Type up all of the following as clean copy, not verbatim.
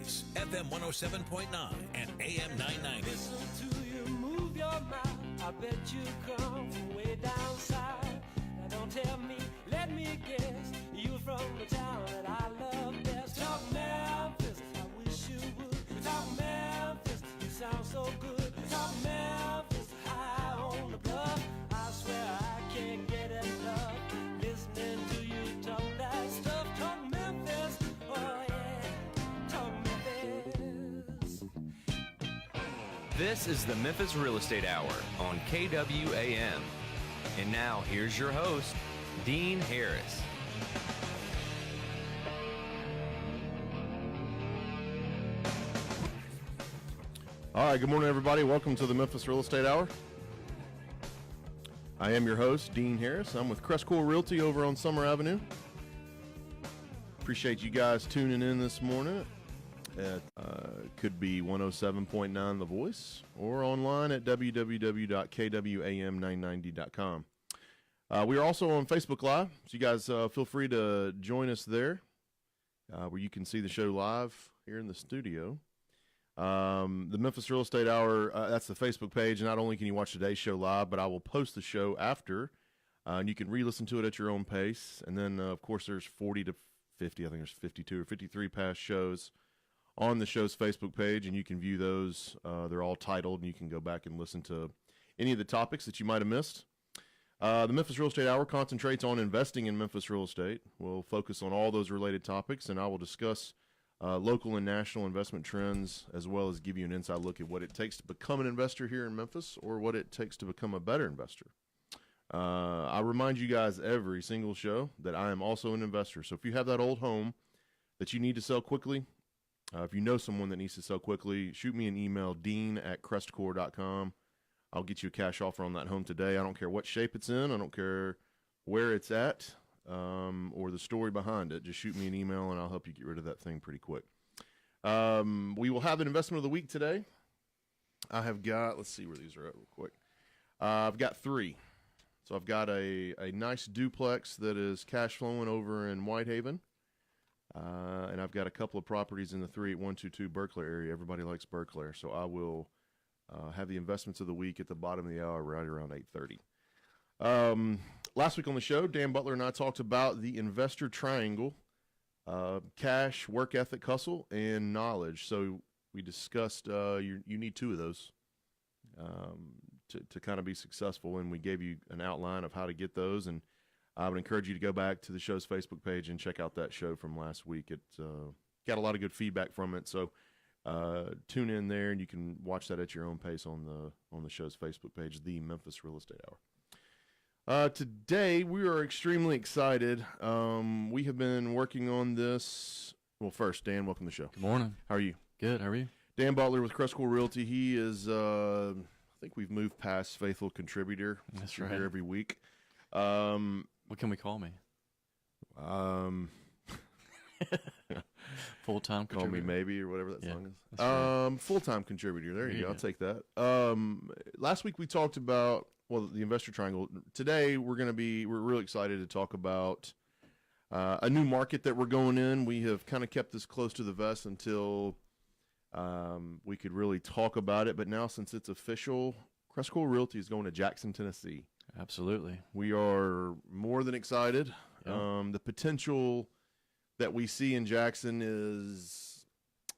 Memphis, FM 107.9 and AM 990. Listen to you move your mouth. I bet you come from way down south. Now don't tell me, let me guess, you're from the town that I love best. Talk Memphis, I wish you would. Talk Memphis, you sound so good. Talk Memphis, high on the bluff. I swear I can't get enough listening to you talk that stuff. Talk Memphis, oh yeah, talk Memphis. This is the Memphis Real Estate Hour on KWAM. And now, here's your host, Dean Harris. All right, good morning, everybody. Welcome to the Memphis Real Estate Hour. I am your host, Dean Harris. I'm with CrestCore Realty over on Summer Avenue. Appreciate you guys tuning in this morning. It could be 107.9 The Voice or online at www.kwam990.com. We are also on Facebook Live, so you guys feel free to join us there, where you can see the show live here in the studio. The Memphis Real Estate Hour, that's the Facebook page. Not only can you watch today's show live, but I will post the show after, and you can re-listen to it at your own pace. And then, of course, there's 40 to 50, I think there's 52 or 53 past shows on the show's Facebook page, and you can view those. They're all titled, and you can go back and listen to any of the topics that you might have missed. The Memphis Real Estate Hour concentrates on investing in Memphis real estate. We'll focus on all those related topics, and I will discuss local and national investment trends, as well as give you an inside look at what it takes to become an investor here in Memphis or what it takes to become a better investor. I remind you guys every single show that I am also an investor. So if you have that old home that you need to sell quickly, if you know someone that needs to sell quickly, shoot me an email, dean@crestcore.com. I'll get you a cash offer on that home today. I don't care what shape it's in. I don't care where it's at, or the story behind it. Just shoot me an email, and I'll help you get rid of that thing pretty quick. We will have an investment of the week today. I have got, let's see where these are at real quick. I've got three. So I've got a nice duplex that is cash flowing over in Whitehaven. And I've got a couple of properties in the 38122 Berkeley area. Everybody likes Berkeley, so I will have the investments of the week at the bottom of the hour right around 8:30. Last week on the show, Dan Butler and I talked about the investor triangle, cash, work ethic, hustle, and knowledge. So we discussed you need two of those to kind of be successful, and we gave you an outline of how to get those. And I would encourage you to go back to the show's Facebook page and check out that show from last week. It got a lot of good feedback from it, so tune in there, and you can watch that at your own pace on the show's Facebook page, the Memphis Real Estate Hour. Today, we are extremely excited. We have been working on this. Well, first, Dan, welcome to the show. Good morning. How are you? Good. How are you? Dan Butler with CrestCore Realty. He is, I think we've moved past faithful contributor. That's You're right. here every week. What can we call me? Full-time Call contributor. Me Maybe or whatever that Yeah, song is. that's right. Full-time contributor. There you go. go. I'll take that. Last week we talked about, the investor triangle. Today we're really excited to talk about a new market that we're going in. We have kind of kept this close to the vest until we could really talk about it. But now, since it's official, CrestCore Realty is going to Jackson, Tennessee. Absolutely. We are more than excited. Yeah. The potential that we see in Jackson is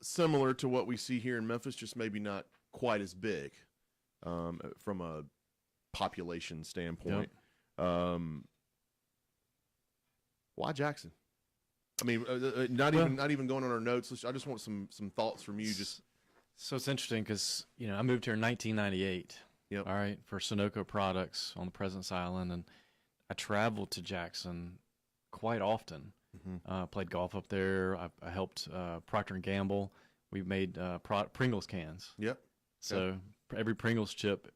similar to what we see here in Memphis, just maybe not quite as big from a population standpoint. Yep. Why Jackson? I mean, not even going on our notes. I just want some thoughts from you. Just So it's interesting because, I moved here in 1998. Yep. All right, for Sunoco Products on the President's Island, and I traveled to Jackson quite often. Mm-hmm. Played golf up there. I helped Procter & Gamble. We made Pringles cans. Yep. So every Pringles chip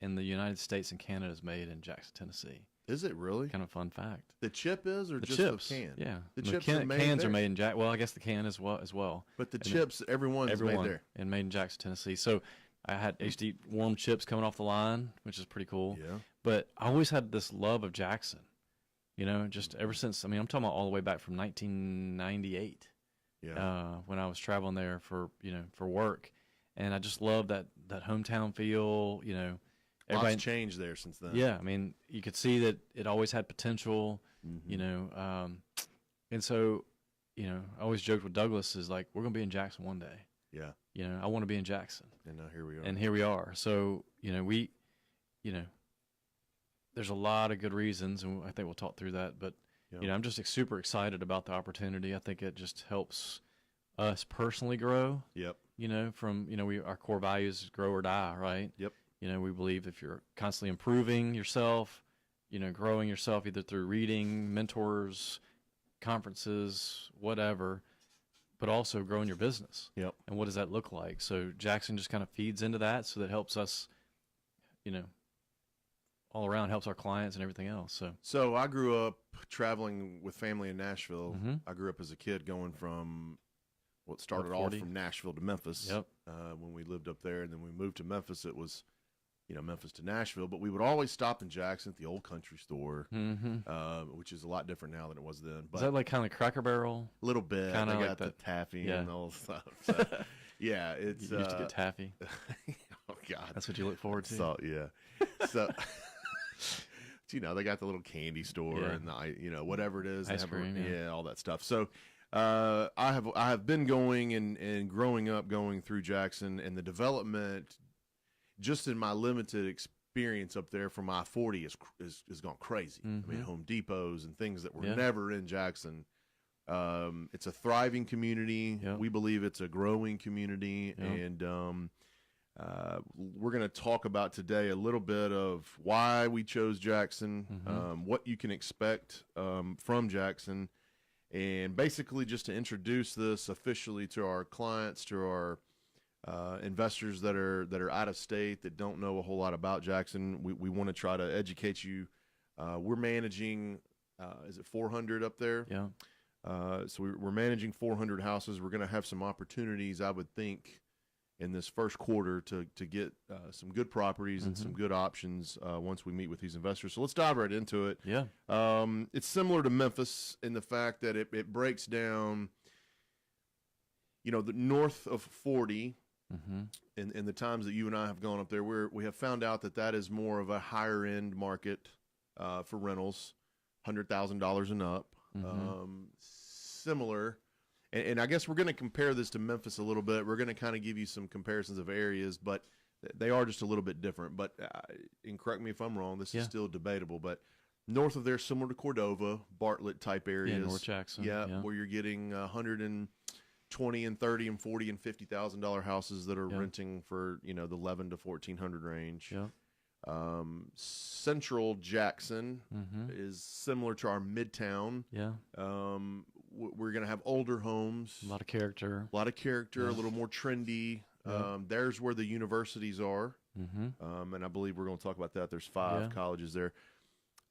in the United States and Canada is made in Jackson, Tennessee. Is it really? Kind of a fun fact. The chip is, or The just chips, the can? yeah. The chips are made cans there? are made in Jackson. Well, I guess the can as well. But the chips, everyone is made there. And made in Jackson, Tennessee. So I used to eat warm chips coming off the line, which is pretty cool. Yeah. But I always had this love of Jackson, just ever since. I mean, I'm talking about all the way back from 1998. when I was traveling there for work, and I just love that hometown feel. Everybody's changed there since then. Yeah, I mean, you could see that it always had potential. Mm-hmm. And so, I always joked with Douglas is like, we're gonna be in Jackson one day. Yeah. I want to be in Jackson. And now here we are. And here we are. So, there's a lot of good reasons, and I think we'll talk through that. But, I'm just super excited about the opportunity. I think it just helps us personally grow. Yep. From, our core values is grow or die, right? Yep. We believe if you're constantly improving yourself, growing yourself either through reading, mentors, conferences, whatever, but also growing your business. Yep. And what does that look like? So Jackson just kind of feeds into that, so that helps us, all around, helps our clients and everything else. So I grew up traveling with family in Nashville. Mm-hmm. I grew up as a kid going from what started off from Nashville to Memphis. Yep. When we lived up there, and then we moved to Memphis, it was Memphis to Nashville, but we would always stop in Jackson at the old country store, which is a lot different now than it was then. But is that like kind of like Cracker Barrel? A little bit. Kind of they like got the taffy yeah. and all the stuff. So, yeah, it's You used to get taffy. Oh God, that's what you look forward to. So so, they got the little candy store and the whatever it is, ice cream, all that stuff. So. I have been going and growing up going through Jackson, and the development, just in my limited experience up there from I-40 is gone crazy. Mm-hmm. I mean, Home Depots and things that were never in Jackson. It's a thriving community. Yep. We believe it's a growing community, and we're going to talk about today a little bit of why we chose Jackson, what you can expect from Jackson. And basically just to introduce this officially to our clients, to our investors that are out of state, that don't know a whole lot about Jackson. We want to try to educate you. We're managing, is it 400 up there? Yeah. So we're managing 400 houses. We're going to have some opportunities, I would think, in this first quarter to get some good properties and some good options once we meet with these investors. So let's dive right into it. Yeah. It's similar to Memphis in the fact that it breaks down, the north of 40 in the times that you and I have gone up there, we have found out that is more of a higher end market for rentals, $100,000 and up. Similar. And I guess we're going to compare this to Memphis a little bit. We're going to kind of give you some comparisons of areas, but they are just a little bit different. But and correct me if I'm wrong, this is still debatable. But north of there, similar to Cordova, Bartlett type areas. Yeah, North Jackson. Yeah, where you're getting 120 and 30 and 40 and $50,000 houses that are renting for the 11 to 1400 range. Yeah. Central Jackson is similar to our Midtown. Yeah. We're going to have older homes. A lot of character. A little more trendy. There's where the universities are. And I believe we're going to talk about that. There's 5 colleges there.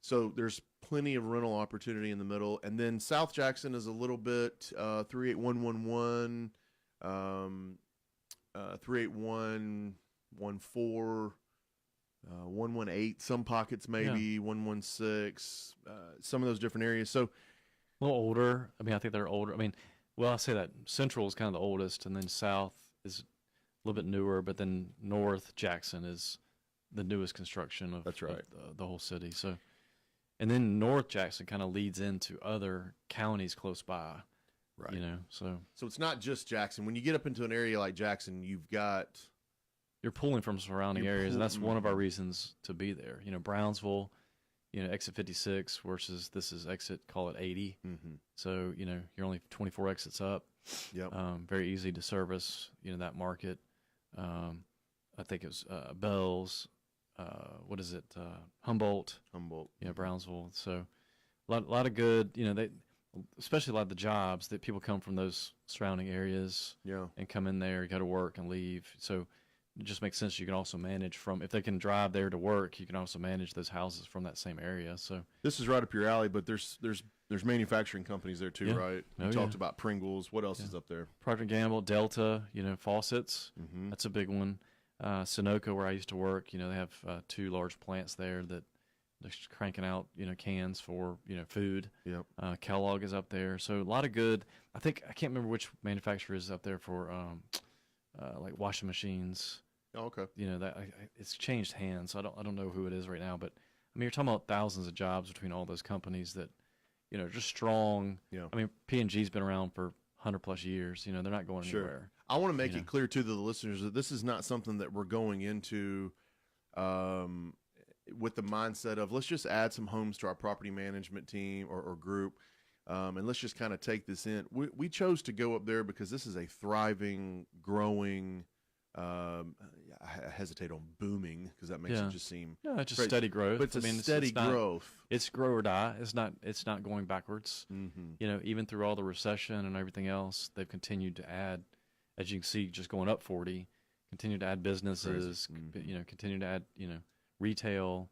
So there's plenty of rental opportunity in the middle. And then South Jackson is a little bit 38111, 38114, 118, some pockets maybe, 116, some of those different areas. So a little older. I mean, I think they're older. I mean, well, I say that Central is kind of the oldest, and then South is a little bit newer, but then North Jackson is the newest construction of, that's right. of the whole city. So, and then North Jackson kind of leads into other counties close by. Right. So it's not just Jackson. When you get up into an area like Jackson, you're pulling from surrounding areas, and that's one of our reasons to be there. Brownsville, exit 56 versus this is exit, call it 80. So, you're only 24 exits up. Yep. Very easy to service, that market. I think it was Bells, what is it? Humboldt. Yeah, Brownsville. So a lot of good, especially a lot of the jobs that people come from those surrounding areas and come in there, go to work and leave. So it just makes sense. You can also manage if they can drive there to work, you can also manage those houses from that same area. So this is right up your alley, but there's manufacturing companies there too, right? You talked about Pringles. What else is up there? Procter & Gamble, Delta, faucets. That's a big one. Sunoco, where I used to work, they have 2 large plants there that, just cranking out, cans for, food. Yep. Kellogg is up there. So a lot of good. I can't remember which manufacturer is up there for like washing machines. Oh, okay. It's changed hands. So I don't know who it is right now, but I mean, you're talking about thousands of jobs between all those companies that, are just strong. Yeah. I mean, P&G's been around for 100 plus years. They're not going anywhere. I want to make it clear to the listeners that this is not something that we're going into with the mindset of let's just add some homes to our property management team or group, and let's just kind of take this in. We chose to go up there because this is a thriving, growing. I hesitate on booming because that makes it just seem it's just steady growth. But it's steady growth. It's grow or die. It's not going backwards. Mm-hmm. Even through all the recession and everything else, they've continued to add, as you can see, just going up 40. Continue to add businesses. Mm-hmm. Continue to add retail,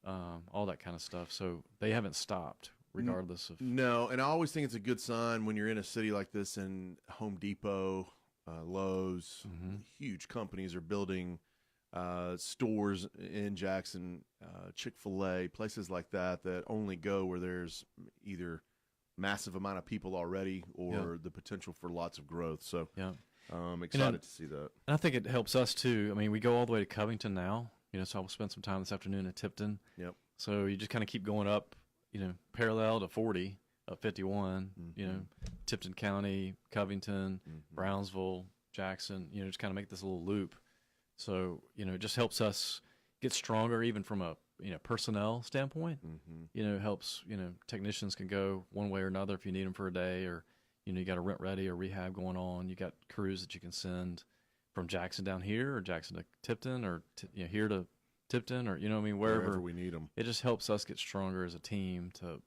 all that kind of stuff. So they haven't stopped, regardless of. No, and I always think it's a good sign when you're in a city like this, and Home Depot, Lowe's, huge companies are building stores in Jackson, Chick-fil-A, places like that only go where there's either massive amount of people already or the potential for lots of growth. So I'm excited to see that. And I think it helps us too. I mean, we go all the way to Covington now, so I'll spend some time this afternoon at Tipton. Yep. So you just kind of keep going up, parallel to 40. Up 51, Tipton County, Covington, Brownsville, Jackson, just kind of make this little loop. So, it just helps us get stronger even from a, personnel standpoint. It helps, technicians can go one way or another if you need them for a day or, you got a rent ready or rehab going on. You got crews that you can send from Jackson down here or Jackson to Tipton or, here to Tipton or, wherever we need them. It just helps us get stronger as a team to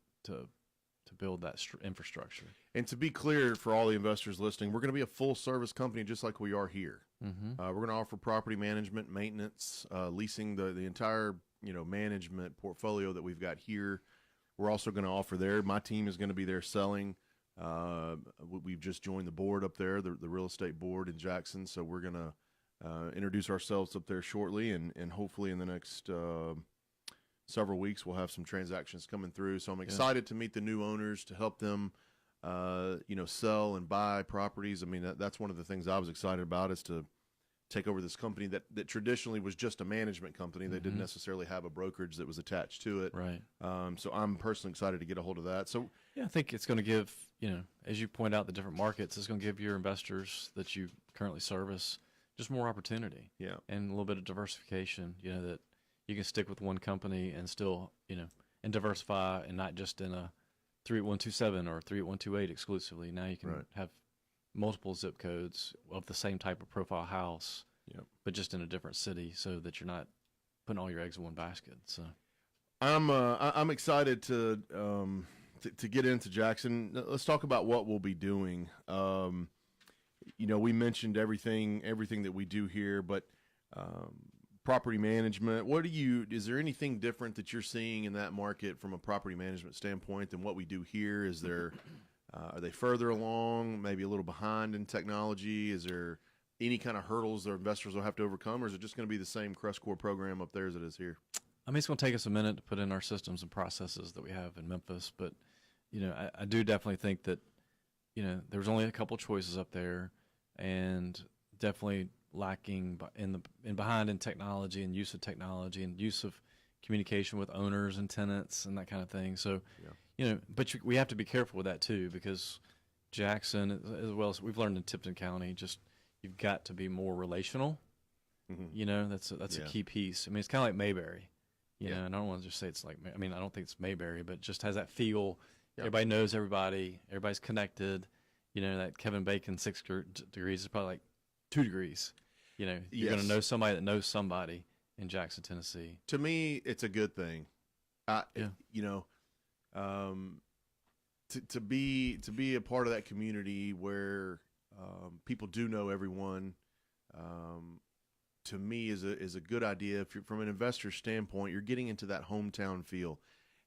build that infrastructure. And to be clear for all the investors listening, we're going to be a full service company just like we are here. We're going to offer property management, maintenance, leasing, the entire management portfolio that we've got here. We're also going to offer there. My team is going to be there selling. We've just joined the board up there, the real estate board in Jackson. So we're going to introduce ourselves up there shortly, and hopefully in the next several weeks we'll have some transactions coming through. So I'm excited to meet the new owners, to help them sell and buy properties. I mean, that's one of the things I was excited about, is to take over this company that traditionally was just a management company. They didn't necessarily have a brokerage that was attached to it. Right. So I'm personally excited to get a hold of that. So I think it's going to give, as you point out, the different markets, it's going to give your investors that you currently service just more opportunity. Yeah. And a little bit of diversification, that you can stick with one company and still, and diversify, and not just in a 38127 or 38128 exclusively. Now you can have multiple zip codes of the same type of profile house, but just in a different city, so that you're not putting all your eggs in one basket. So I'm excited to get into Jackson. Let's talk about what we'll be doing. We mentioned everything that we do here, but property management, is there anything different that you're seeing in that market from a property management standpoint than what we do here? Is there, are they further along, maybe a little behind in technology? Is there any kind of hurdles their investors will have to overcome, or is it just going to be the same CrestCore program up there as it is here? I mean, it's going to take us a minute to put in our systems and processes that we have in Memphis, but, I do definitely think that, there's only a couple choices up there, and definitely lacking behind in technology and use of technology and use of communication with owners and tenants and that kind of thing. So, but we have to be careful with that too, because Jackson, as well as we've learned in Tipton County, just you've got to be more relational. That's a key piece. I mean, it's kind of like Mayberry, and I don't want to just say it's like, I mean, I don't think it's Mayberry, but it just has that feel. Everybody knows everybody. Everybody's connected. That Kevin Bacon 6 degrees is probably like 2 degrees. You're going to know somebody that knows somebody in Jackson, Tennessee. To me, it's a good thing. To be a part of that community where people do know everyone, to me is a good idea. If you're from an investor standpoint, you're getting into that hometown feel.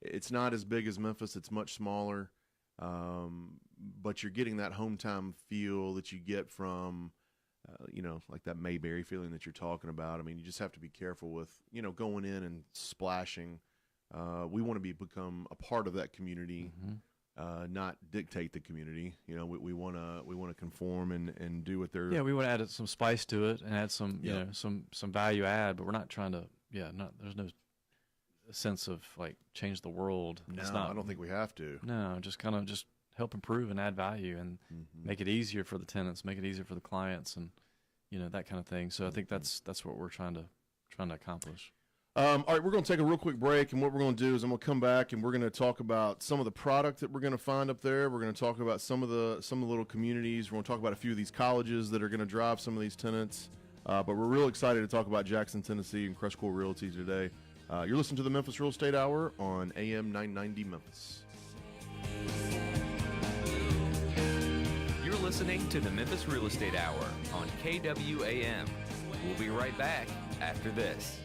It's not as big as Memphis; it's much smaller, but you're getting that hometown feel that you get from. Like that Mayberry feeling that you're talking about. I mean, you just have to be careful with, going in and splashing we want to become a part of that community, not dictate the community. You know, we want to conform and do what they're. Yeah, we would add some spice to it and add some, you know, some value add, but we're not trying to. Yeah, there's no sense of like change the world. No, it's not, I don't think we have to. No, just kind of just help improve and add value and make it easier for the tenants, make it easier for the clients, and you know, that kind of thing. So I think that's what we're trying to accomplish. All right, we're going to take a real quick break, and what we're going to do is I'm going to come back and we're going to talk about some of the product that we're going to find up there. We're going to talk about some of the little communities. We're going to talk about a few of these colleges that are going to drive some of these tenants. But we're real excited to talk about Jackson, Tennessee, and CrestCore Realty today. You're listening to the Memphis Real Estate Hour on AM 990 Memphis. You're listening to the Memphis Real Estate Hour on KWAM. We'll be right back after this.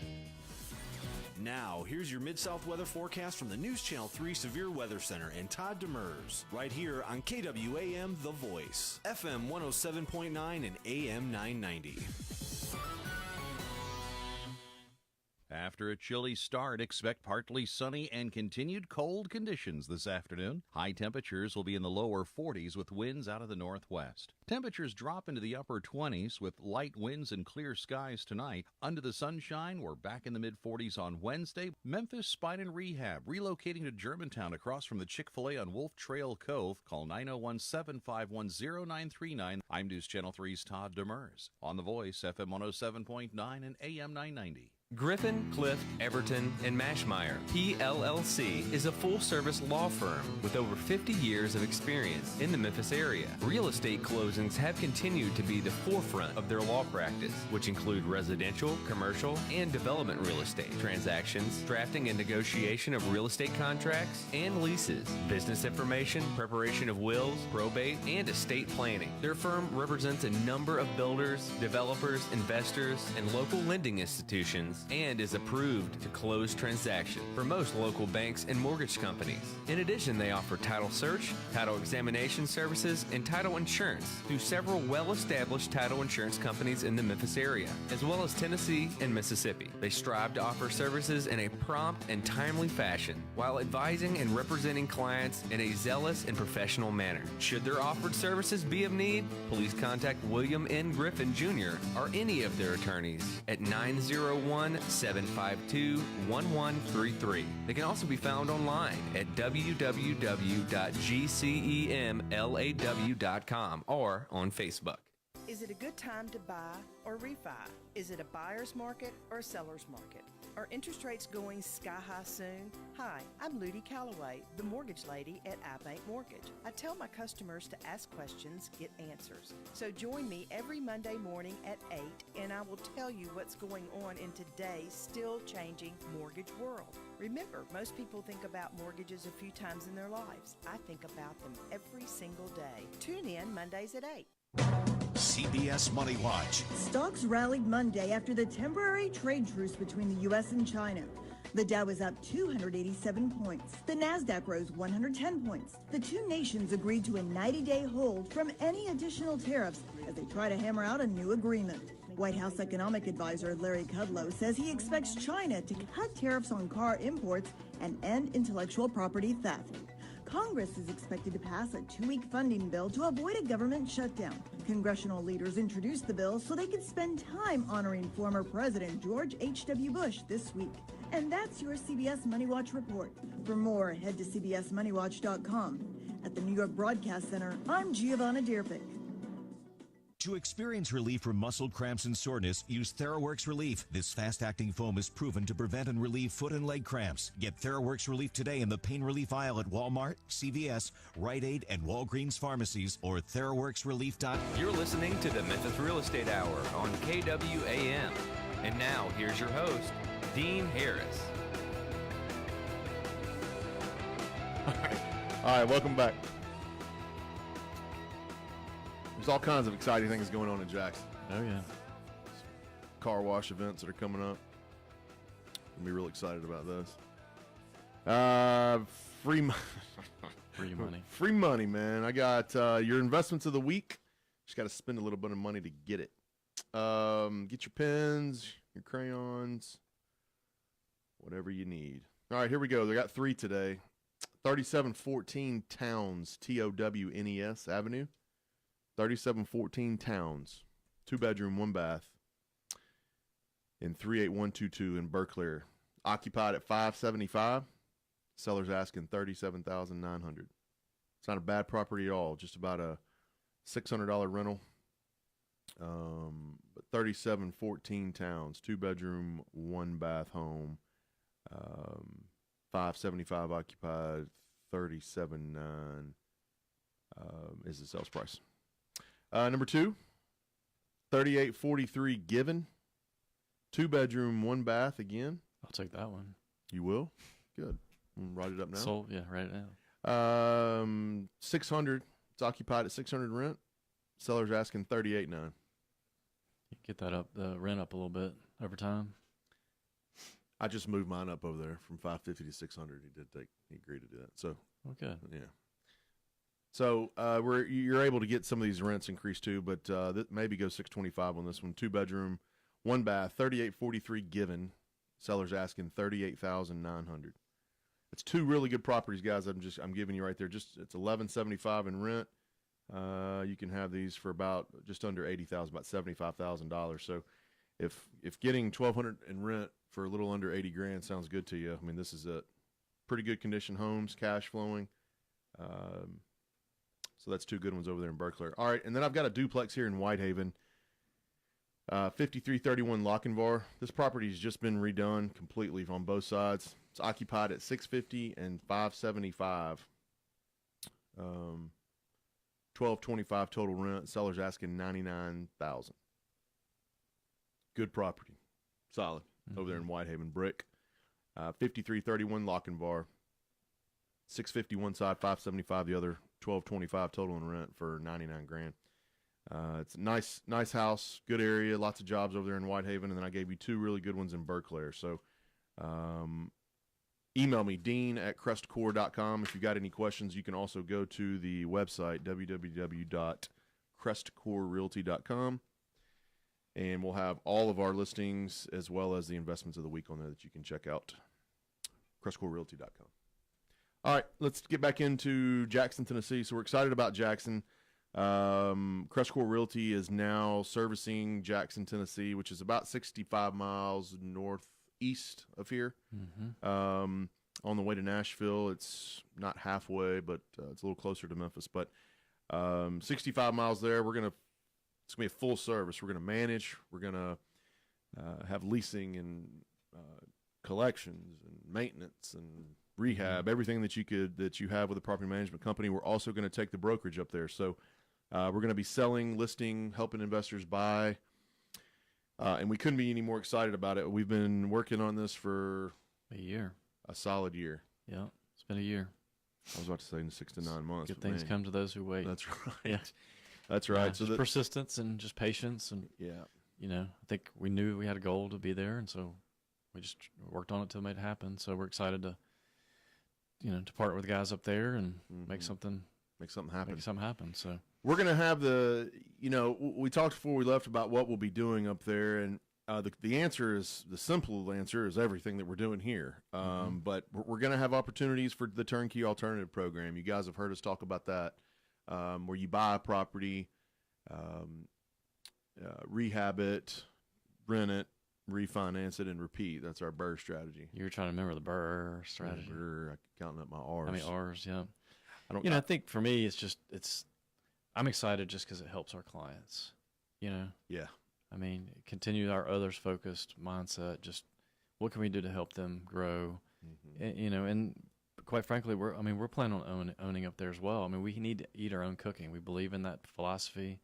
Now, here's your Mid-South weather forecast from the News Channel 3 Severe Weather Center and Todd Demers, right here on KWAM The Voice, FM 107.9 and AM 990. After a chilly start, expect partly sunny and continued cold conditions this afternoon. High temperatures will be in the lower 40s with winds out of the northwest. Temperatures drop into the upper 20s with light winds and clear skies tonight. Under the sunshine, we're back in the mid-40s on Wednesday. Memphis Spine and Rehab relocating to Germantown across from the Chick-fil-A on Wolf Trail Cove. Call 901-751-0939. I'm News Channel 3's Todd Demers. On The Voice, FM 107.9 and AM 990. Griffin, Clift, Everton, and Mashmeyer, PLLC, is a full-service law firm with over 50 years of experience in the Memphis area. Real estate closings have continued to be the forefront of their law practice, which include residential, commercial, and development real estate transactions, drafting and negotiation of real estate contracts and leases, business information, preparation of wills, probate, and estate planning. Their firm represents a number of builders, developers, investors, and local lending institutions, and is approved to close transactions for most local banks and mortgage companies. In addition, they offer title search, title examination services, and title insurance through several well-established title insurance companies in the Memphis area, as well as Tennessee and Mississippi. They strive to offer services in a prompt and timely fashion while advising and representing clients in a zealous and professional manner. Should their offered services be of need, please contact William N. Griffin Jr. or any of their attorneys at 901-752-1133. They can also be found online at www.gcemlaw.com or on Facebook. Is it a good time to buy or refi? Is it a buyer's market or a seller's market? Are interest rates going sky high soon? Hi, I'm Ludi Calloway, the mortgage lady at iBank Mortgage. I tell my customers to ask questions, get answers. So join me every Monday morning at 8 and I will tell you what's going on in today's still changing mortgage world. Remember, most people think about mortgages a few times in their lives. I think about them every single day. Tune in Mondays at 8. CBS Money Watch. Stocks rallied Monday after the temporary trade truce between the U.S. and China. The Dow was up 287 points. The Nasdaq rose 110 points. The two nations agreed to a 90-day hold from any additional tariffs as they try to hammer out a new agreement. White House economic advisor Larry Kudlow says he expects China to cut tariffs on car imports and end intellectual property theft. Congress is expected to pass a 2-week funding bill to avoid a government shutdown. Congressional leaders introduced the bill so they could spend time honoring former President George H.W. Bush this week. And that's your CBS Money Watch report. For more, head to cbsmoneywatch.com. At the New York Broadcast Center, I'm Giovanna Deerpick. To experience relief from muscle cramps and soreness, use TheraWorks Relief. This fast-acting foam is proven to prevent and relieve foot and leg cramps. Get TheraWorks Relief today in the pain relief aisle at Walmart, CVS, Rite Aid, and Walgreens pharmacies or TheraWorksRelief.com. You're listening to the Memphis Real Estate Hour on KWAM. And now, here's your host, Dean Harris. All right, welcome back. There's all kinds of exciting things going on in Jackson. Oh, yeah. Car wash events that are coming up. I'm be real excited about those. Free money. Free money, man. I got your investments of the week. Just got to spend a little bit of money to get it. Get your pens, your crayons, whatever you need. All right, here we go. They got 3 today. 3714 Towns, Townes Avenue. 3714 Towns, 2-bedroom, 1-bath, in 38122 in Berkeley. Occupied at $575. Seller's asking $37,900. It's not a bad property at all. Just about a $600 rental. But 3714 Towns, 2-bedroom, 1-bath home. 575 occupied, 37.9 is the sales price. Number 2, 3843 Given, 2-bedroom, 1-bath again. I'll take that one. You will? Good. We'll write it up now. Sold, yeah, right now. 600. It's occupied at 600 rent. Seller's asking 38.9. Get that up, the rent up a little bit over time. I just moved mine up over there from 550 to 600. He agreed to do that. So okay, yeah. So you're able to get some of these rents increased too, but maybe go 625 on this one. 2-bedroom, 1-bath, 3843 Given. Seller's asking 38,900. It's 2 really good properties, guys. I'm giving you right there. Just it's $1175 in rent. You can have these for about just under $80,000, about $75,000. So if getting $1,200 in rent for a little under $80,000 sounds good to you, I mean, this is a pretty good condition homes, cash flowing. So that's 2 good ones over there in Berkeley. All right, and then I've got a duplex here in Whitehaven, 5331 Lochinvar. This property has just been redone completely on both sides. It's occupied at 650 and 575. 1225 total rent. Seller's asking 99,000. Good property, solid over there in Whitehaven. Brick, 5331 Lochinvar. 650 one side, 575 the other. 1225 total in rent for $99,000. It's a nice house, good area, lots of jobs over there in Whitehaven, and then I gave you 2 really good ones in Berkeley. So email me, dean@crestcore.com. If you got any questions, you can also go to the website, www.crestcorerealty.com, and we'll have all of our listings as well as the investments of the week on there that you can check out, crestcorerealty.com. All right, let's get back into Jackson, Tennessee. So we're excited about Jackson. CrestCore Realty is now servicing Jackson, Tennessee, which is about 65 miles northeast of here. On the way to Nashville. It's not halfway, but it's a little closer to Memphis. But 65 miles there. It's going to be a full service. We're going to manage. We're going to have leasing and collections and maintenance and rehab, everything that you have with a property management company. We're also going to take the brokerage up there. So we're going to be selling, listing, helping investors buy, and we couldn't be any more excited about it. We've been working on this for a solid year. Yeah, it's been a year. I was about to say in 6 to 9 months. Good things come to those who wait. That's right. Yeah, that's right. So persistence and just patience, and I think we knew we had a goal to be there, and so we just worked on it till it made it happen. So we're excited to partner with the guys up there and make something happen. So we're going to have we talked before we left about what we'll be doing up there, and the simple answer is everything that we're doing here. But we're going to have opportunities for the turnkey alternative program. You guys have heard us talk about that, where you buy a property, rehab it, rent it, refinance it, and repeat. That's our BRRRR strategy. You were trying to remember the BRRRR strategy. BRRRR, I'm counting up my R's. I mean, R's, yeah. I think for me, I'm excited just because it helps our clients, Yeah. I mean, continue our others-focused mindset. Just what can we do to help them grow? And quite frankly, we're planning on owning up there as well. I mean, we need to eat our own cooking. We believe in that philosophy,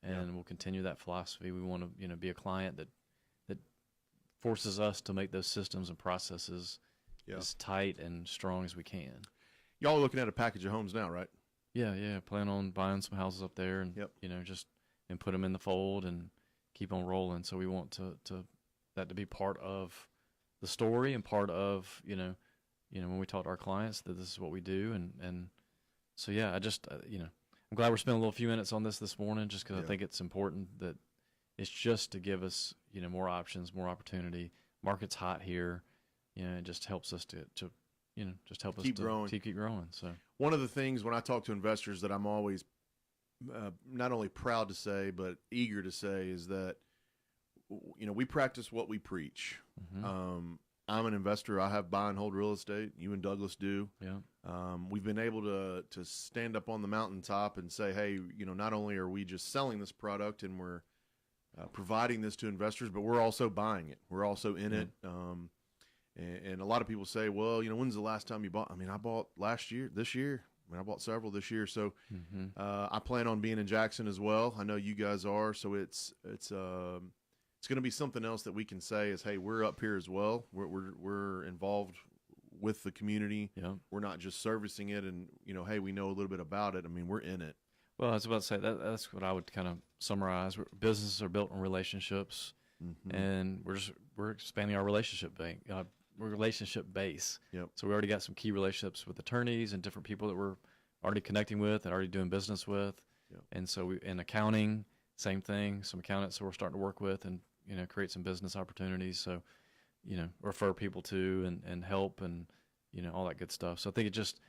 and we'll continue that philosophy. We want to, be a client that forces us to make those systems and processes as tight and strong as we can. Y'all are looking at a package of homes now, right? Yeah. Plan on buying some houses up there, and and put them in the fold and keep on rolling. So we want that to be part of the story and part of when we talk to our clients that this is what we do, and so I just I'm glad we're spending a little few minutes on this morning, just because I think it's important that it's just to give us more options, more opportunity. Market's hot here. it just helps us to just help us Keep to growing. keep growing. So One of the things when I talk to investors that I'm always not only proud to say but eager to say is that we practice what we preach. I'm an investor. I have buy and hold real estate. You and Douglas do. yeah, We've been able to stand up on the mountaintop and say, hey, not only are we just selling this product and we're providing this to investors, but we're also buying it. We're also in it. And a lot of people say, well, when's the last time you bought? I mean, I bought this year. I bought several this year. So I plan on being in Jackson as well. I know you guys are. So it's going to be something else that we can say is, hey, we're up here as well. We're involved with the community. Yeah. We're not just servicing it and, hey, we know a little bit about it. I mean, we're in it. Well, I was about to say that's what I would kind of summarize. Businesses are built on relationships, and we're expanding our relationship base. Yep. So we already got some key relationships with attorneys and different people that we're already connecting with and already doing business with. Yep. And so in accounting, same thing. Some accountants that we're starting to work with and create some business opportunities. So refer people to and help and all that good stuff. So I think it just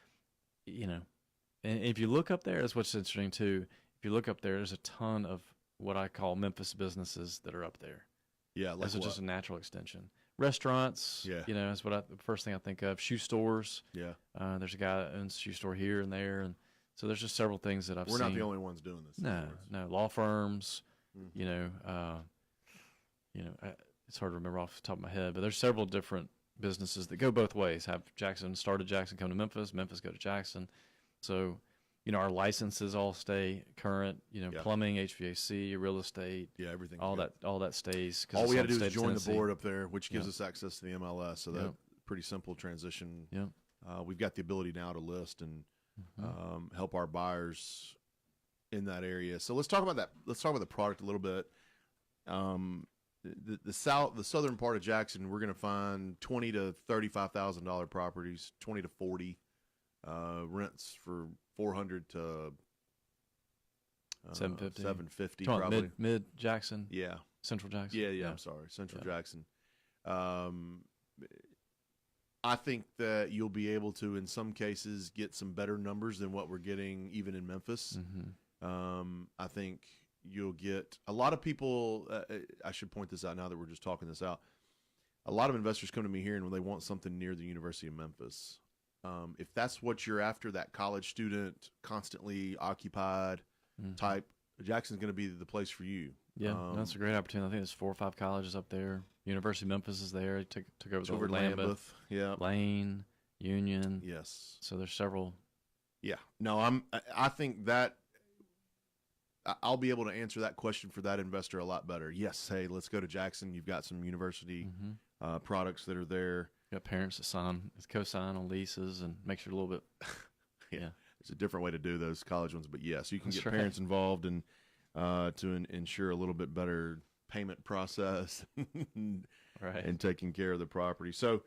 And if you look up there, that's what's interesting too. If you look up there, there's a ton of what I call Memphis businesses that are up there. Yeah, like that's just a natural extension. Restaurants, yeah, that's the first thing I think of. Shoe stores, yeah. There's a guy that owns a shoe store here and there, and so there's just several things that I've seen. We're not the only ones doing this. No, law firms. It's hard to remember off the top of my head, but there's several different businesses that go both ways. Have Jackson started Jackson, come to Memphis, Memphis go to Jackson. So, our licenses all stay current. Plumbing, HVAC, real estate. Yeah, everything. All that stays. All we had to do is join the board up there, which gives us access to the MLS. So that's pretty simple transition. Yeah. We've got the ability now to list and help our buyers in that area. So let's talk about that. Let's talk about the product a little bit. The southern part of Jackson, we're going to find $20,000 to $35,000 properties, 20 to 40. Rents for $400 to $750 probably. Mid Jackson. Yeah. Central Jackson. Yeah. I'm sorry, Central Jackson. I think that you'll be able to, in some cases, get some better numbers than what we're getting even in Memphis. I think you'll get a lot of people. I should point this out now that we're just talking this out. A lot of investors come to me here and when they want something near the University of Memphis. If that's what you're after, that college student, constantly occupied type, Jackson's going to be the place for you. Yeah, that's a great opportunity. I think there's 4 or 5 colleges up there. University of Memphis is there. It took over Lambeth. Yeah. Lane, Union. Yes. So there's several. Yeah. No, I think that I'll be able to answer that question for that investor a lot better. Yes. Hey, let's go to Jackson. You've got some university products that are there. You got parents that co-sign on leases and makes it a little bit. Yeah. It's a different way to do those college ones, but yes, you can get parents involved and to ensure a little bit better payment process and taking care of the property. So,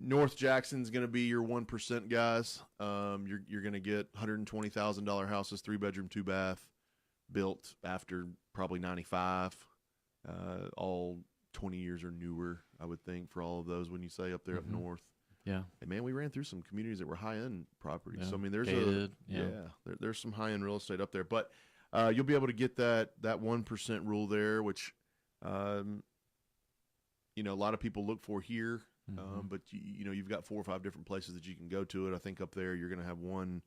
North Jackson's going to be your 1% guys. You're going to get $120,000 houses, 3-bedroom, 2-bath, built after probably 95, all 20 years or newer, I would think, for all of those when you say up there up north. Yeah. And man, we ran through some communities that were high-end properties. Yeah. So I mean, there's Gated, there's some high-end real estate up there, but you'll be able to get that 1% rule there, which a lot of people look for here. But you've got 4 or 5 different places that you can go to it. I think up there you're going to have one,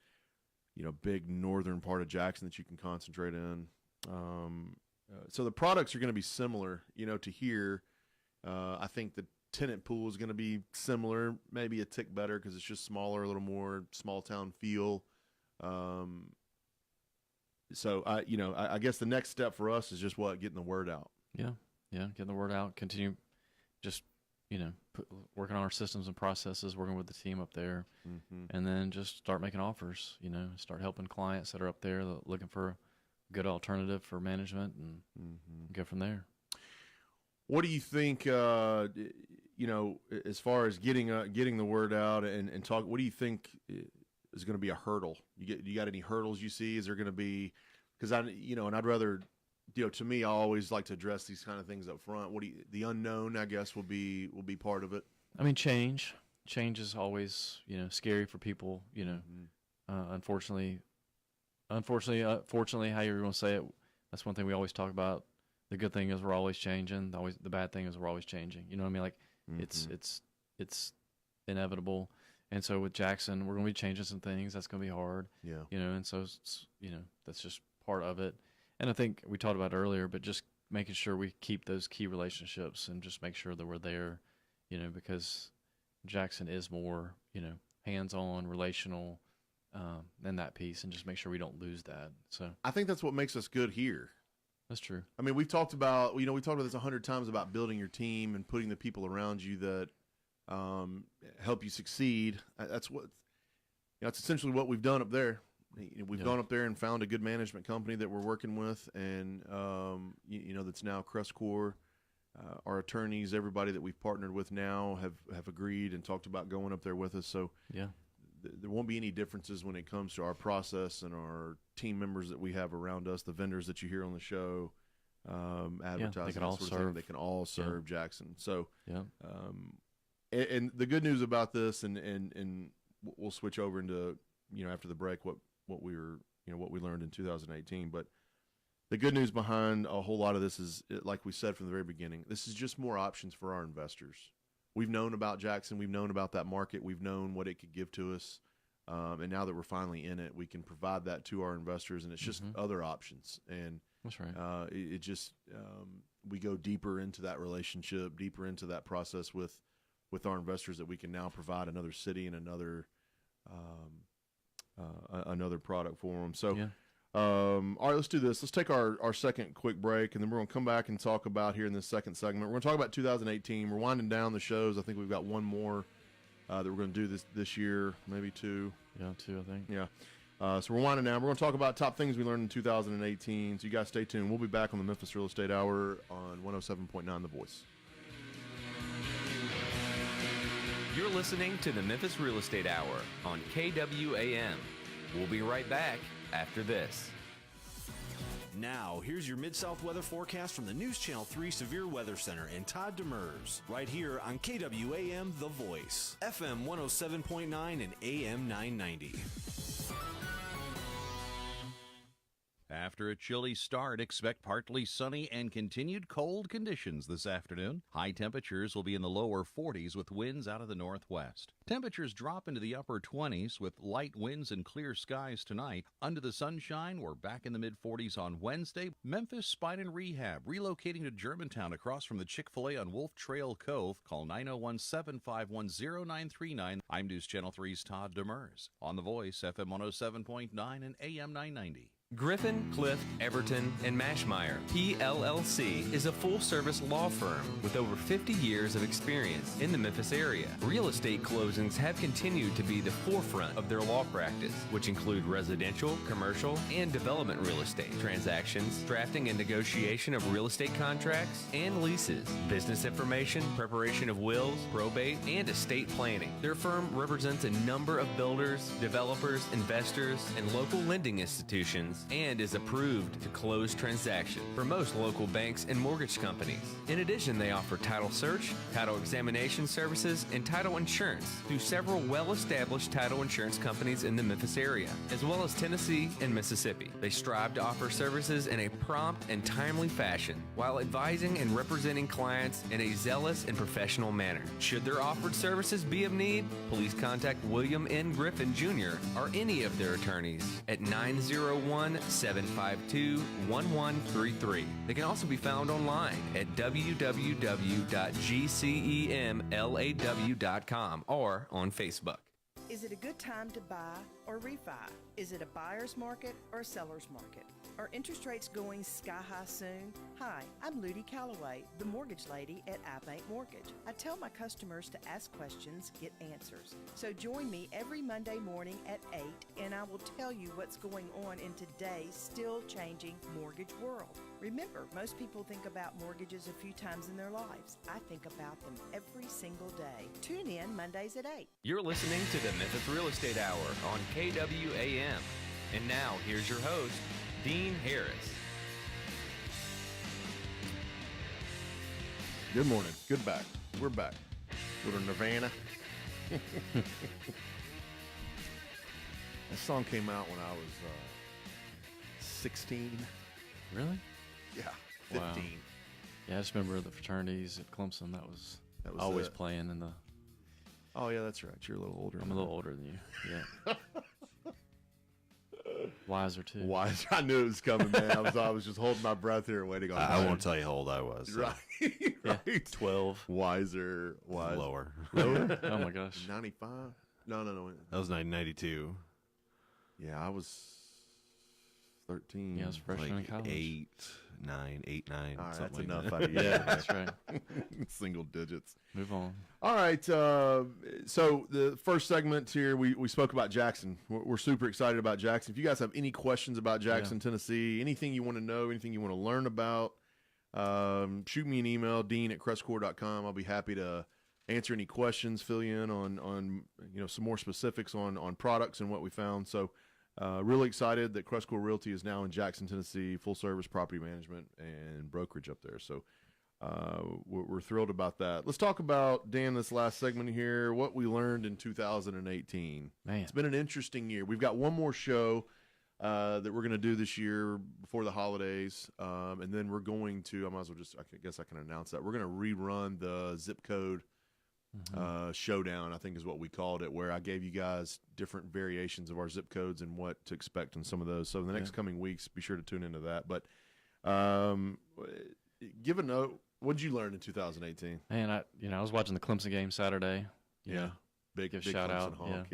big northern part of Jackson that you can concentrate in. So the products are going to be similar, to here. I think the tenant pool is going to be similar, maybe a tick better because it's just smaller, a little more small town feel. So I guess the next step for us is just getting the word out. Yeah, getting the word out. Continue, just working on our systems and processes, working with the team up there, and then just start making offers. Start helping clients that are up there looking for a good alternative for management, and go from there. What do you think? As far as getting the word out and talk, what do you think is going to be a hurdle? You got any hurdles you see? Is there going to be? Because and I'd rather to me, I always like to address these kind of things up front. The unknown, I guess, will be part of it. I mean, change is always, scary for people, unfortunately, how you're going to say it. That's one thing we always talk about. The good thing is we're always changing. The bad thing is we're always changing. You know what I mean? Like it's inevitable. And so with Jackson, we're going to be changing some things. That's going to be hard. Yeah. And so that's just part of it. And I think we talked about it earlier, but just making sure we keep those key relationships and just make sure that we're there, because Jackson is more, hands-on, relational, in that piece, and just make sure we don't lose that. So I think that's what makes us good here. That's true. I mean, we've talked about, we talked about this 100 times about building your team and putting the people around you that help you succeed. That's that's essentially what we've done up there. We've gone up there and found a good management company that we're working with, and that's now CrestCore. Our attorneys, everybody that we've partnered with now have agreed and talked about going up there with us. So there won't be any differences when it comes to our process and our team members that we have around us, the vendors that you hear on the show, advertising, they can all serve. They can all serve Jackson. So, and the good news about this, and we'll switch over into after the break what we were what we learned in 2018, but the good news behind a whole lot of this is, like we said from the very beginning, this is just more options for our investors. We've known about Jackson. We've known about that market. We've known what it could give to us. And now that we're finally in it, we can provide that to our investors, and it's just other options. And that's right. It just we go deeper into that relationship, deeper into that process with our investors, that we can now provide another city and another product for them. So, all right, let's do this. Let's take our second quick break, and then we're going to come back and talk about here in this second segment. We're going to talk about 2018. We're winding down the shows. I think we've got one more that we're going to do this year, maybe two. Yeah, two, I think. Yeah. So we're winding down. We're going to talk about top things we learned in 2018. So you guys stay tuned. We'll be back on the Memphis Real Estate Hour on 107.9 The Voice. You're listening to the Memphis Real Estate Hour on KWAM. We'll be right back after this. Now, here's your Mid-South weather forecast from the News Channel 3 Severe Weather Center and Todd Demers, right here on KWAM The Voice, FM 107.9 and AM 990. After a chilly start, expect partly sunny and continued cold conditions this afternoon. High temperatures will be in the lower 40s with winds out of the northwest. Temperatures drop into the upper 20s with light winds and clear skies tonight. Under the sunshine, we're back in the mid-40s on Wednesday. Memphis Spine and Rehab relocating to Germantown across from the Chick-fil-A on Wolf Trail Cove. Call 901-751-0939. I'm News Channel 3's Todd Demers. On The Voice, FM 107.9 and AM 990. Griffin, Clift, Everton, and Mashmeyer, PLLC, is a full-service law firm with over 50 years of experience in the Memphis area. Real estate closings have continued to be the forefront of their law practice, which include residential, commercial, and development real estate transactions, drafting and negotiation of real estate contracts and leases, business information, preparation of wills, probate, and estate planning. Their firm represents a number of builders, developers, investors, and local lending institutions, and is approved to close transactions for most local banks and mortgage companies. In addition, they offer title search, title examination services, and title insurance through several well-established title insurance companies in the Memphis area, as well as Tennessee and Mississippi. They strive to offer services in a prompt and timely fashion while advising and representing clients in a zealous and professional manner. Should their offered services be of need, please contact William N. Griffin Jr. or any of their attorneys at 901-752-1133. They can also be found online at www.gcemlaw.com or on Facebook. Is it a good time to buy or refi? Is it a buyer's market or a seller's market? Are interest rates going sky high soon? Hi, I'm Ludi Calloway, the mortgage lady at iBank Mortgage. I tell my customers to ask questions, get answers. So join me every Monday morning at 8, and I will tell you what's going on in today's still changing mortgage world. Remember, most people think about mortgages a few times in their lives. I think about them every single day. Tune in Mondays at 8. You're listening to the Memphis Real Estate Hour on KWAM. And now, here's your host, Dean Harris. Good morning. Good back. We're back. Little Nirvana. This song came out when I was 16. Really? Yeah, 15. Wow. Yeah, I just remember the fraternities at Clemson. That was always playing in the. Oh yeah, that's right. You're a little older. I'm a little older than you. Yeah. Wiser too. Wiser. I knew it was coming, man. I was just holding my breath here, waiting on. I won't tell you how old I was. So. Right. Yeah, Right. 12. Wiser. Lower. Lower? Oh my gosh. 95. No. That was 1992. Yeah, I was 13. Yeah, I was freshman in college. 8, 9. All right, something that's like enough. that. Out of you. Yeah, that's right. Single digits. Move on. All right. So the first segment here, we spoke about Jackson. We're super excited about Jackson. If you guys have any questions about Jackson, Tennessee, anything you want to know, anything you want to learn about, shoot me an email, dean@crestcore.com. I'll be happy to answer any questions, fill you in on some more specifics on products and what we found. So really excited that CrestCore Realty is now in Jackson, Tennessee, full service property management and brokerage up there. So we're thrilled about that. Let's talk about, Dan, this last segment here, what we learned in 2018. Man. It's been an interesting year. We've got one more show that we're going to do this year before the holidays. And then we're going to, I guess I can announce that. We're going to rerun the zip code showdown, I think is what we called it, where I gave you guys different variations of our zip codes and what to expect in some of those. So in the next coming weeks, be sure to tune into that. But give a note. What did you learn in 2018? Man, I was watching the Clemson game Saturday. Big shout Clemson out. honk,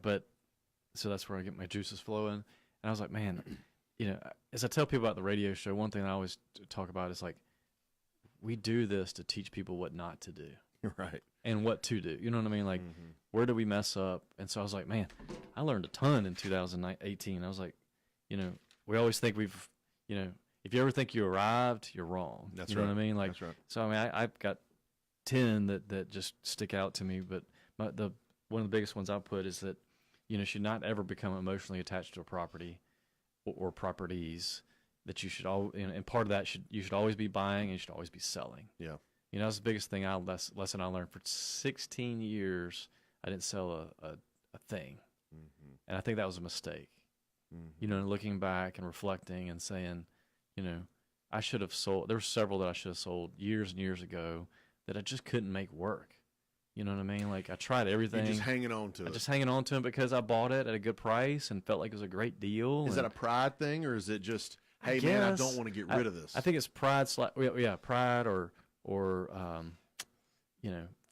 But so that's where I get my juices flowing. And I was like, man, as I tell people about the radio show, one thing I always talk about is like, we do this to teach people what not to do. Right. And what to do. You know what I mean? Like, where do we mess up? And so I was like, man, I learned a ton in 2018. I was like, we always think we've, if you ever think you arrived, you're wrong. That's you know right. what I mean? Like, That's right. So, I mean, I've got 10 that just stick out to me. But one of the biggest ones I put is that, should not ever become emotionally attached to a property or properties, that you should all, and part of that you should always be buying and you should always be selling. Yeah. That's the biggest thing lesson I learned. For 16 years, I didn't sell a thing. And I think that was a mistake. Looking back and reflecting and saying, I should have sold. There were several that I should have sold years and years ago that I just couldn't make work. You know what I mean? Like, I tried everything. You're just hanging on to it. Just hanging on to it because I bought it at a good price and felt like it was a great deal. Is that a pride thing, or is it just, hey, man, I don't want to get rid of this? I think it's pride. Pride or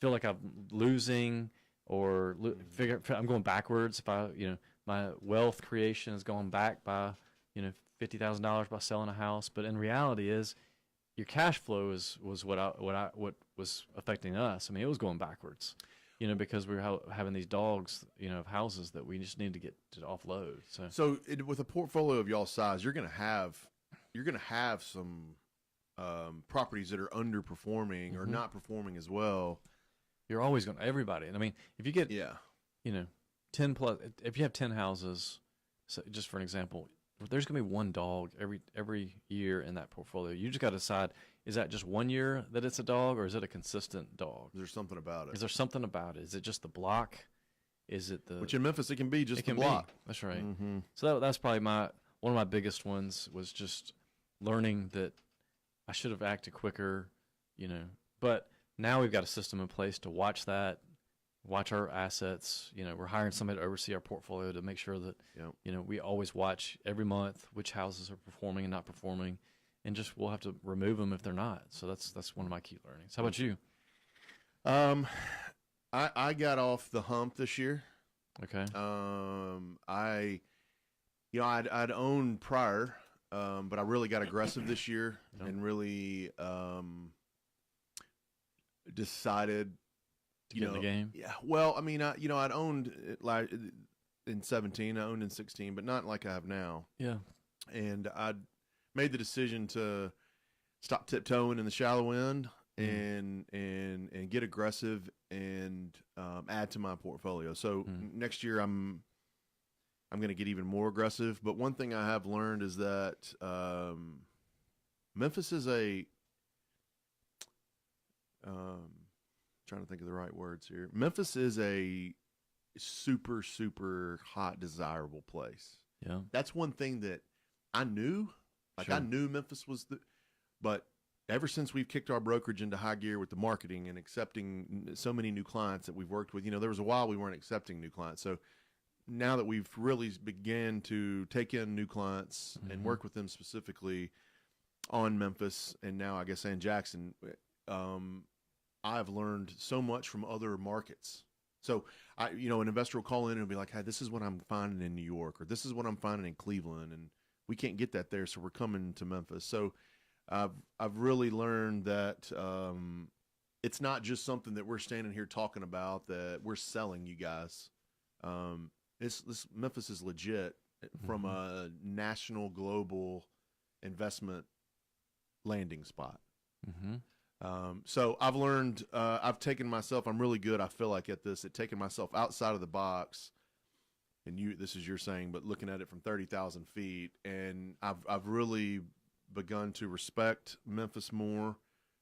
feel like I'm losing or figure I'm going backwards. If my wealth creation is going back by, $50,000 by selling a house. But in reality is your cash flow was what was affecting us. I mean, it was going backwards, because we were having these dogs, of houses that we just need to get to offload. So with a portfolio of y'all's size, you're going to have some properties that are underperforming or not performing as well. You're always going to, everybody. And I mean, if you get, 10 plus, if you have 10 houses, so just for an example, there's going to be one dog every year in that portfolio. You just got to decide, is that just 1 year that it's a dog, or is it a consistent dog? There's something about it. Is there something about it? Is it just the block? Is it Which in Memphis, it can be just the block. That's right. So that's probably one of my biggest ones, was just learning that I should have acted quicker, But now we've got a system in place to watch our assets. We're hiring somebody to oversee our portfolio to make sure that, we always watch every month which houses are performing and not performing, and just we'll have to remove them if they're not. So that's one of my key learnings. How about you? I got off the hump this year. Okay. I'd owned prior, but I really got aggressive this year and really decided to get in the game. Yeah. Well, I mean, I'd owned like in 17, I owned in 16, but not like I have now. Yeah. And I'd made the decision to stop tiptoeing in the shallow end and get aggressive and add to my portfolio. So next year I'm going to get even more aggressive. But one thing I have learned is that Memphis is trying to think of the right words here. Memphis is a super, super hot, desirable place. Yeah. That's one thing that I knew. Like, Sure. I knew Memphis was but ever since we've kicked our brokerage into high gear with the marketing and accepting so many new clients that we've worked with, there was a while we weren't accepting new clients. So now that we've really began to take in new clients and work with them specifically on Memphis, and now I guess and Jackson, I've learned so much from other markets. So an investor will call in and be like, "Hey, this is what I'm finding in New York, or this is what I'm finding in Cleveland," and we can't get that there, so we're coming to Memphis. So I've really learned that it's not just something that we're standing here talking about, that we're selling you guys. This Memphis is legit from a national, global investment landing spot. So I've learned, I've taken myself, I'm really good, I feel like, at this, at taking myself outside of the box. And this is your saying, but looking at it from 30,000 feet, and I've really begun to respect Memphis more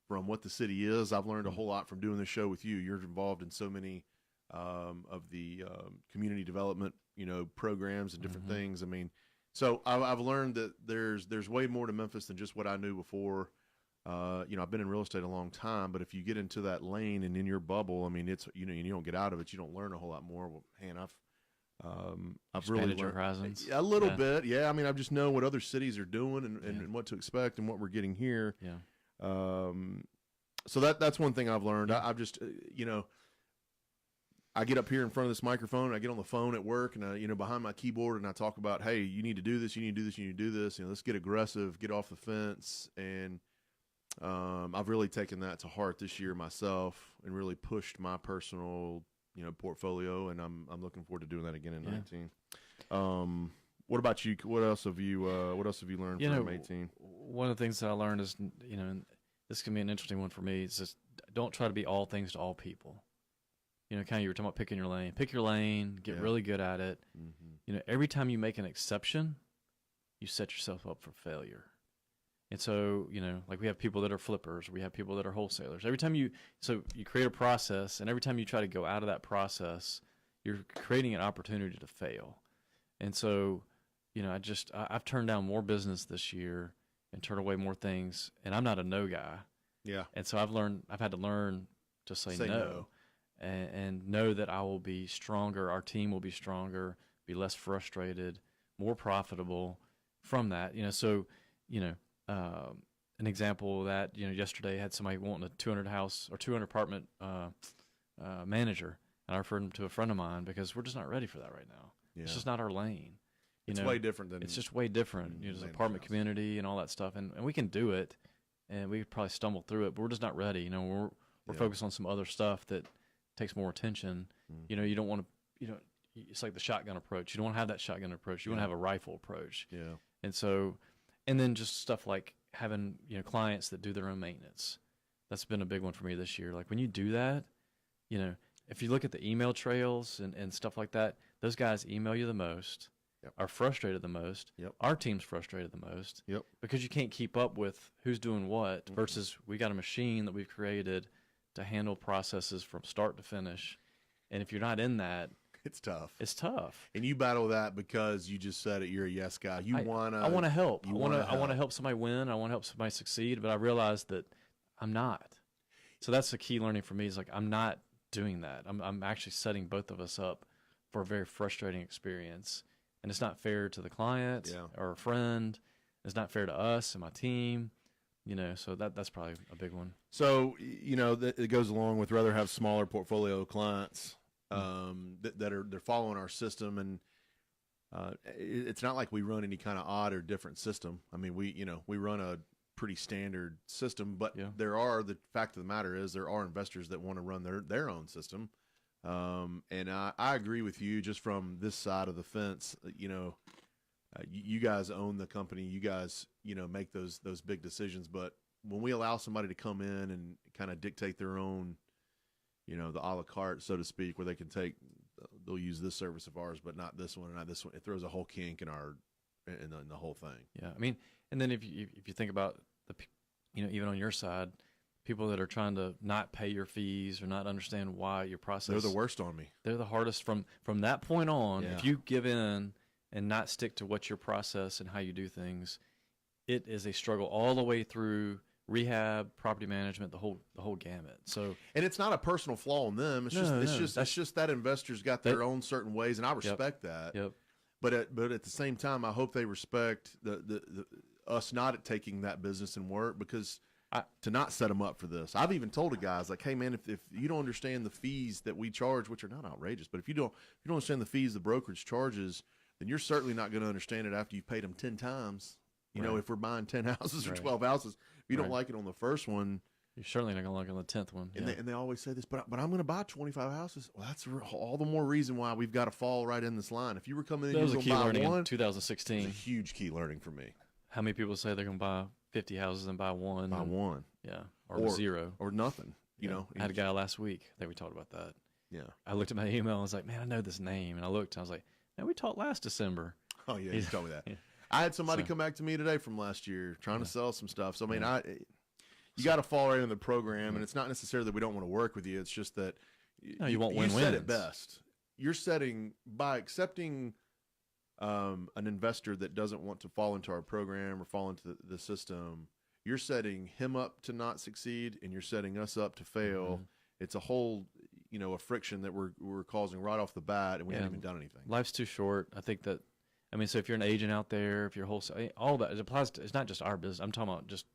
from what the city is. I've learned a whole lot from doing this show with you. You're involved in so many of the community development, programs and different things. I mean, so I've learned that there's way more to Memphis than just what I knew before. I've been in real estate a long time, but if you get into that lane and in your bubble, I mean, it's you don't get out of it, you don't learn a whole lot more. Well, man, I've really learned your horizons a little bit. Yeah, I mean, I just know what other cities are doing and what to expect and what we're getting here. Yeah. So that's one thing I've learned. I've just I get up here in front of this microphone, I get on the phone at work, and behind my keyboard, and I talk about, hey, you need to do this, you need to do this, you need to do this. Let's get aggressive, get off the fence, and I've really taken that to heart this year myself, and really pushed my personal, portfolio, and I'm looking forward to doing that again in 19. What about you? What else have you learned from 18? One of the things that I learned is, and this can be an interesting one for me, is just don't try to be all things to all people. Kind of, you were talking about picking your lane. Pick your lane, get really good at it. Every time you make an exception, you set yourself up for failure. And so, like we have people that are flippers, we have people that are wholesalers. Every time you create a process, and every time you try to go out of that process, you're creating an opportunity to fail. And so, I've turned down more business this year and turned away more things, and I'm not a no guy. Yeah. And so I've had to learn to say no. And know that I will be stronger, our team will be stronger, be less frustrated, more profitable from that. An example of that, yesterday I had somebody wanting a 200 house or 200 apartment manager, and I referred him to a friend of mine because we're just not ready for that right now. Yeah. It's just not our lane. It's way different than it's just way different. There's an apartment community and all that stuff, and we can do it, and we could probably stumble through it, but we're just not ready. We're focused on some other stuff that takes more attention. You don't want to, it's like the shotgun approach. You don't want to have that shotgun approach. You want to have a rifle approach. Yeah. And then just stuff like having, clients that do their own maintenance. That's been a big one for me this year. Like when you do that, if you look at the email trails and stuff like that, those guys email you the most, are frustrated the most. Our team's frustrated the most. Because you can't keep up with who's doing what versus we got a machine that we've created to handle processes from start to finish. And if you're not in that, it's tough. It's tough. And you battle that because you just said it, you're a yes guy. I want to help. I want to help somebody win. I want to help somebody succeed, but I realized that I'm not. So that's the key learning for me, is like I'm not doing that. I'm actually setting both of us up for a very frustrating experience. And it's not fair to the client or a friend. It's not fair to us and my team. So that's probably a big one. So, it goes along with rather have smaller portfolio clients they're following our system, and it's not like we run any kind of odd or different system. I mean, we run a pretty standard system, but the fact of the matter is there are investors that want to run their own system. And I agree with you just from this side of the fence. You guys own the company. You guys, make those big decisions. But when we allow somebody to come in and kind of dictate their own, the a la carte, so to speak, where they'll use this service of ours, but not this one and not this one, it throws a whole kink in the whole thing. Yeah, I mean, and then if you think about even on your side, people that are trying to not pay your fees or not understand why your process. They're the worst on me. They're the hardest from that point on. Yeah. If you give in and not stick to what your process and how you do things, it is a struggle all the way through rehab, property management, the whole gamut. So, and it's not a personal flaw in them. It's just that investor's got their own certain ways, and I respect that. Yep. But at the same time, I hope they respect the us not taking that business and work, because to not set them up for this. I've even told the guys, like, hey man, if you don't understand the fees that we charge, which are not outrageous, but if you don't understand the fees the brokerage charges, then you're certainly not going to understand it after you've paid them 10 times. You know, if we're buying 10 houses or 12 houses, if you don't like it on the first one, you're certainly not going to like it on the 10th one. And they always say this, but I'm going to buy 25 houses. Well, that's all the more reason why we've got to fall right in this line. If you were coming in, that was a and key buy learning one, in 2016. It was a huge key learning for me. How many people say they're going to buy 50 houses and buy one? Buy one. Yeah. Or zero. Or nothing. You know. I had a guy last week. I think we talked about that. Yeah. I looked at my email and I was like, man, I know this name. And I looked and I was like, man, we talked last December. Oh, yeah, you told me that. Yeah. I had somebody come back to me today from last year trying to sell some stuff. So, I mean, you got to fall right in the program, and it's not necessarily that we don't want to work with you. It's just that you want win-wins. You said it best. You're setting, by accepting an investor that doesn't want to fall into our program or fall into the system, you're setting him up to not succeed, and you're setting us up to fail. Mm-hmm. It's a whole, a friction that we're causing right off the bat, and we haven't even done anything. Life's too short. I think that, so if you're an agent out there, if you're all that, it applies to, it's not just our business. I'm talking about just,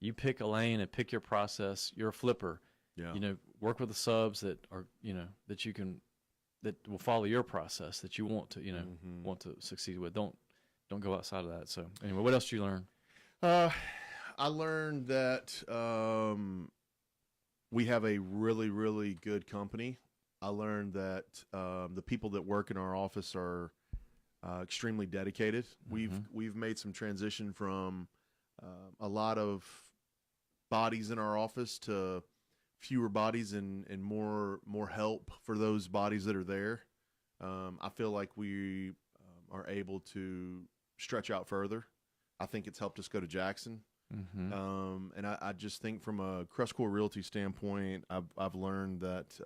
you pick a lane and pick your process. You're a flipper. Yeah. Work with the subs that are, that will follow your process that you want to, want to succeed with. Don't go outside of that. So anyway, what else did you learn? I learned that we have a really, really good company. I learned that the people that work in our office are extremely dedicated. Mm-hmm. We've made some transition from a lot of bodies in our office to fewer bodies and more help for those bodies that are there. I feel like we are able to stretch out further. I think it's helped us go to Jackson. Mm-hmm. And I just think from a CrestCore Realty standpoint, I've learned that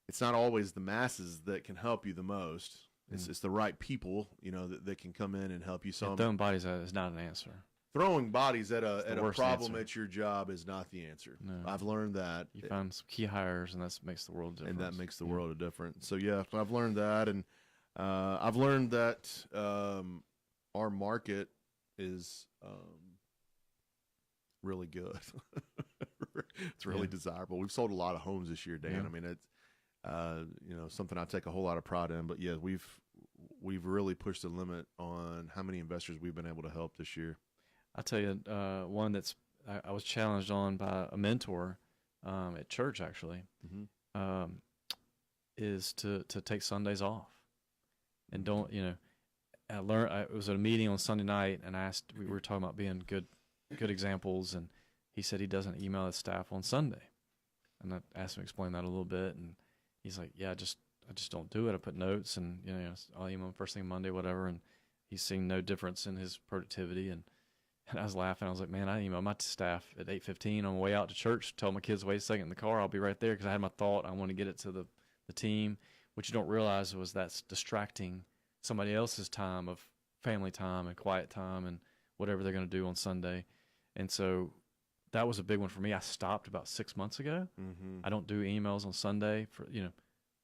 it's not always the masses that can help you the most. It's the right people, that can come in and help you. Throwing bodies is not an answer. Throwing bodies at a problem answer. at your job is not the answer. No. I've learned that. You find some key hires, and that makes the world of difference. And that makes the world of difference. So, yeah, I've learned that. And I've learned that our market is really good. It's really desirable. We've sold a lot of homes this year, Dan. Yeah. I mean, it's something I take a whole lot of pride in. But, yeah, we've really pushed the limit on how many investors we've been able to help this year. I'll tell you one that's I was challenged on by a mentor at church, actually, is to take Sundays off. And don't, I learned, it was at a meeting on Sunday night, and we were talking about being good examples, and he said he doesn't email his staff on Sunday. And I asked him to explain that a little bit, and he's like, yeah, I just don't do it. I put notes, and, I'll email him first thing Monday, whatever, and he's seeing no difference in his productivity. And I was laughing. I was like, man, I emailed my staff at 8:15 on the way out to church, told my kids, wait a second in the car, I'll be right there, because I had my thought. I want to get it to the team. What you don't realize was that's distracting somebody else's time of family time and quiet time and whatever they're going to do on Sunday. And so that was a big one for me. I stopped about 6 months ago. Mm-hmm. I don't do emails on Sunday.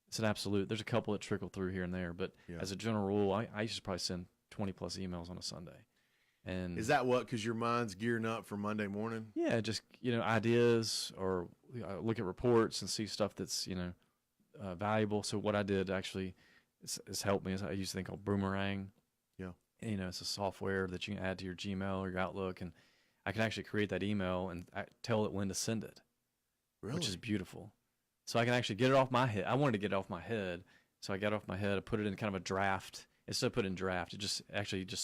It's an absolute. There's a couple that trickle through here and there, but as a general rule, I used to probably send 20 plus emails on a Sunday. And is that because your mind's gearing up for Monday morning? Yeah, just ideas, or look at reports and see stuff that's valuable. So what I did actually has helped me is I use a thing called Boomerang. Yeah, it's a software that you can add to your Gmail or your Outlook, and I can actually create that email and tell it when to send it, which is beautiful. So I can actually get it off my head. I wanted to get it off my head, so I got it off my head. I put it in kind of a draft. Instead of putting in draft, it just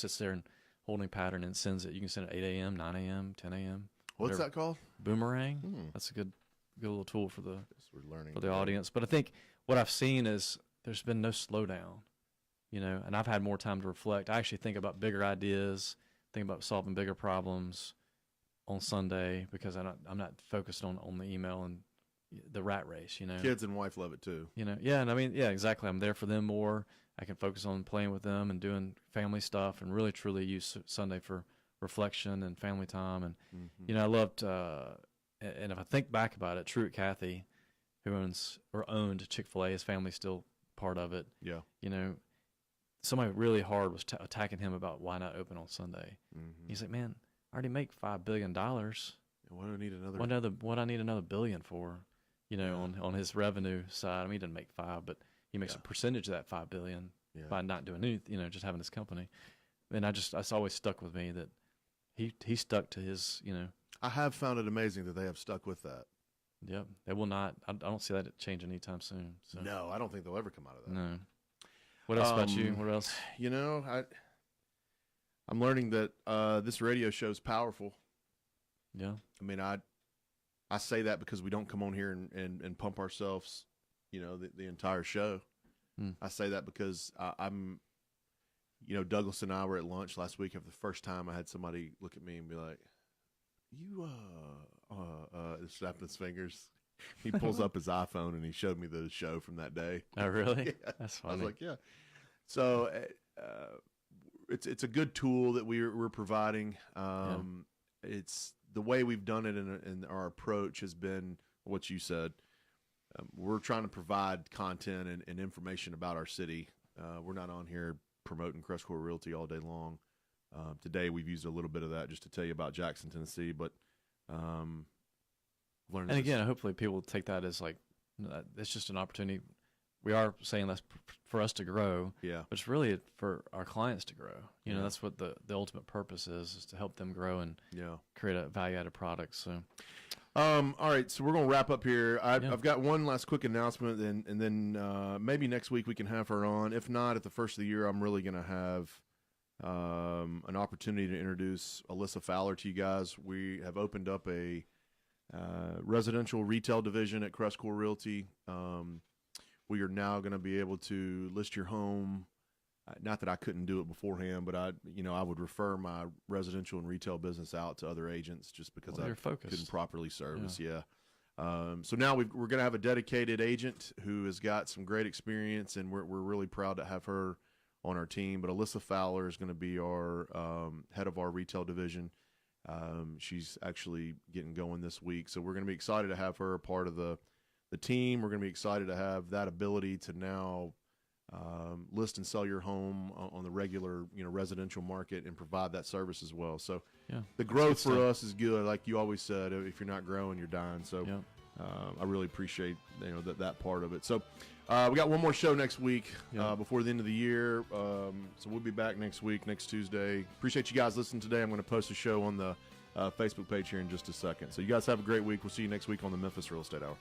sits there and holding pattern and sends it. You can send it 8 a.m., 9 a.m., 10 a.m. What's that called? Boomerang. That's a good little tool for the learning audience. But I think what I've seen is there's been no slowdown, and I've had more time to reflect. I actually think about bigger ideas, think about solving bigger problems on Sunday because I'm not focused on the email and the rat race, Kids and wife love it too. Yeah, and I mean, yeah, exactly. I'm there for them more. I can focus on playing with them and doing family stuff, and really truly use Sunday for reflection and family time. And I loved, and if I think back about it, Truett Cathy, who owned Chick-fil-A, his family's still part of it. Yeah. Somebody really hard was attacking him about why not open on Sunday. He's like, man, I already make $5 billion. What do I need What I need another billion for? On his revenue side. I mean, he didn't make 5, but he makes a percentage of that $5 billion by not doing anything. Just having his company. And that's always stuck with me that he stuck to his. I have found it amazing that they have stuck with that. Yep, they will not. I don't see that change anytime soon. So. No, I don't think they'll ever come out of that. No. What else about you? What else? I'm learning that this radio show is powerful. Yeah. I mean, I say that because we don't come on here and pump ourselves, the entire show. I say that because I'm, Douglas and I were at lunch last week. For the first time, I had somebody look at me and be like, "You snapping his fingers." He pulls up his iPhone and he showed me the show from that day. Oh, really? Yeah. That's funny. I was like, yeah. So it's a good tool that we're providing. It's the way we've done it in our approach has been what you said. We're trying to provide content and information about our city. We're not on here promoting CrestCore Realty all day long. Today we've used a little bit of that just to tell you about Jackson, Tennessee, but and again, hopefully people will take that as like it's just an opportunity. We are saying that's for us to grow, but it's really for our clients to grow. That's what the ultimate purpose is to help them grow and create a value-added product. So, all right, so we're going to wrap up here. I've got one last quick announcement, and then maybe next week we can have her on. If not, at the first of the year, I'm really going to have an opportunity to introduce Alyssa Fowler to you guys. We have opened up a residential retail division at CrestCore Realty. We are now going to be able to list your home. Not that I couldn't do it beforehand, but I would refer my residential and retail business out to other agents just because I couldn't properly service. Yeah. So now we're going to have a dedicated agent who has got some great experience, and we're really proud to have her on our team. But Alyssa Fowler is going to be our head of our retail division. She's actually getting going this week, so we're going to be excited to have her a part of the team. We're going to be excited to have that ability to now list and sell your home on the regular, residential market and provide that service as well. So the growth for us is good. Like you always said, if you're not growing, you're dying. So I really appreciate that part of it. So we got one more show next week before the end of the year. So we'll be back next week, next Tuesday. Appreciate you guys listening today. I'm going to post a show on the Facebook page here in just a second. So you guys have a great week. We'll see you next week on the Memphis Real Estate Hour.